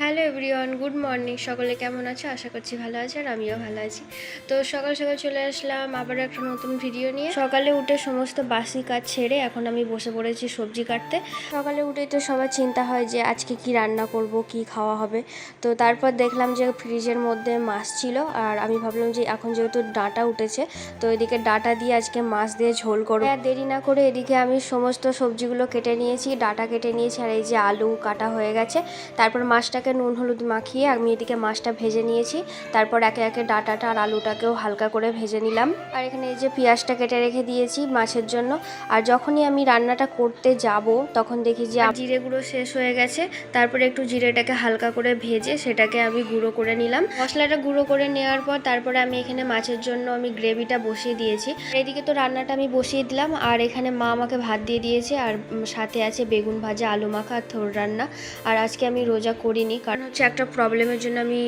Hello everyone, good morning. সকলে কেমন আছো? আশা করছি ভালো আছে, আর আমিও ভালো আছি। তো সকাল সকাল চলে আসলাম আবার একটা নতুন ভিডিও নিয়ে। সকালে উঠে সমস্ত বাসি কাজ ছেড়ে এখন আমি বসে পড়েছি সবজি কাটতে। সকালে উঠেই তো সবার চিন্তা হয় যে আজকে কি রান্না করব, কি খাওয়া হবে। তো তারপর দেখলাম যে ফ্রিজের মধ্যে মাছ ছিল, আর আমি ভাবলাম যে এখন যেহেতু ডাঁটা উঠেছে, তো এদিকে ডাঁটা দিয়ে আজকে মাছ দিয়ে ঝোল করবো। আর দেরি না করে এদিকে আমি সমস্ত সবজিগুলো কেটে নিয়েছি, ডাঁটা কেটে নিয়েছি, আর এই যে আলু কাটা হয়ে গেছে। তারপর মাছটাকে নুন হলুদ মাখিয়ে আমি এদিকে মাছটা ভেজে নিয়েছি। তারপর একে একে ডাঁটাটা আর আলুটাকেও হালকা করে ভেজে নিলাম। আর এখানে এই যে পেঁয়াজটা কেটে রেখে দিয়েছি মাছের জন্য। আর যখনই আমি রান্নাটা করতে যাব তখন দেখি যে জিরে গুঁড়ো শেষ হয়ে গেছে। তারপরে একটু জিরেটাকে হালকা করে ভেজে সেটাকে আমি গুঁড়ো করে নিলাম। মশলাটা গুঁড়ো করে নেওয়ার পর তারপরে আমি এখানে মাছের জন্য আমি গ্রেভিটা বসিয়ে দিয়েছি। এদিকে তো রান্নাটা আমি বসিয়ে দিলাম, আর এখানে মা আমাকে ভাত দিয়ে দিয়েছে, আর সাথে আছে বেগুন ভাজা, আলু মাখা আর থোড় রান্না। আর আজকে আমি রোজা করিনি, কারণ হচ্ছে একটা প্রবলেমের জন্য আমি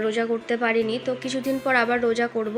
রোজা করতে পারিনি। তো কিছুদিন পর আবার রোজা করব।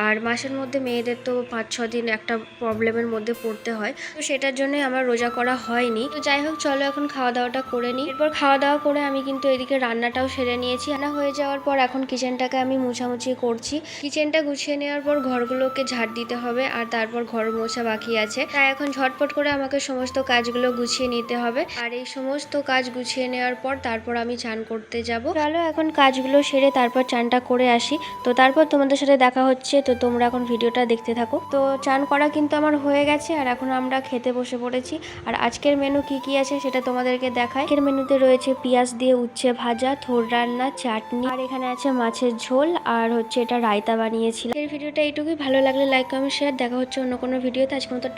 আর মাসের মধ্যে মেয়েদের তো 5-6 দিন একটা প্রবলেমের মধ্যে পড়তে হয়, তো সেটার জন্যই আমার রোজা করা হয়নি। তো যাই হোক, চলো এখন খাওয়া দাওয়াটা করে নিই। এরপর খাওয়া দাওয়া করে আমি কিন্তু এদিকে রান্নাটাও সেরে নিয়েছি। রান্না হয়ে যাওয়ার পর এখন কিচেনটাকে আমি মুছামুছি করছি। কিচেনটা গুছিয়ে নেওয়ার পর ঘরগুলোকে ঝাড় দিতে হবে, আর তারপর ঘর মোছা বাকি আছে। তাই এখন ঝটপট করে আমাকে সমস্ত কাজগুলো গুছিয়ে নিতে হবে। আর এই সমস্ত কাজ গুছিয়ে নেওয়ার পর তারপর আমি চান করতে যাব। চলো এখন কাজগুলো সেরে তারপর চানটা করে আসি। তো তারপর তোমাদের সাথে দেখা হচ্ছে, তো তোমরা এখন ভিডিওটা দেখতে থাকো। তো চান করা কিন্তু আমার হয়ে গেছে, আর এখন আমরা খেতে বসে পড়েছি। আর আজকের মেনু কি কি আছে সেটা তোমাদেরকে দেখাই। আজকের মেনুতে রয়েছে পেঁয়াজ দিয়ে উচ্ছে ভাজা, থোড় রান্না, চাটনি, আর এখানে আছে মাছের ঝোল, আর হচ্ছে এটা রায়তা বানিয়েছিল। এই ভিডিওটা এইটুকুই। ভালো লাগলে লাইক কমেন্ট শেয়ার। দেখা হচ্ছে অন্য কোনো ভিডিওতে। আজকের মতো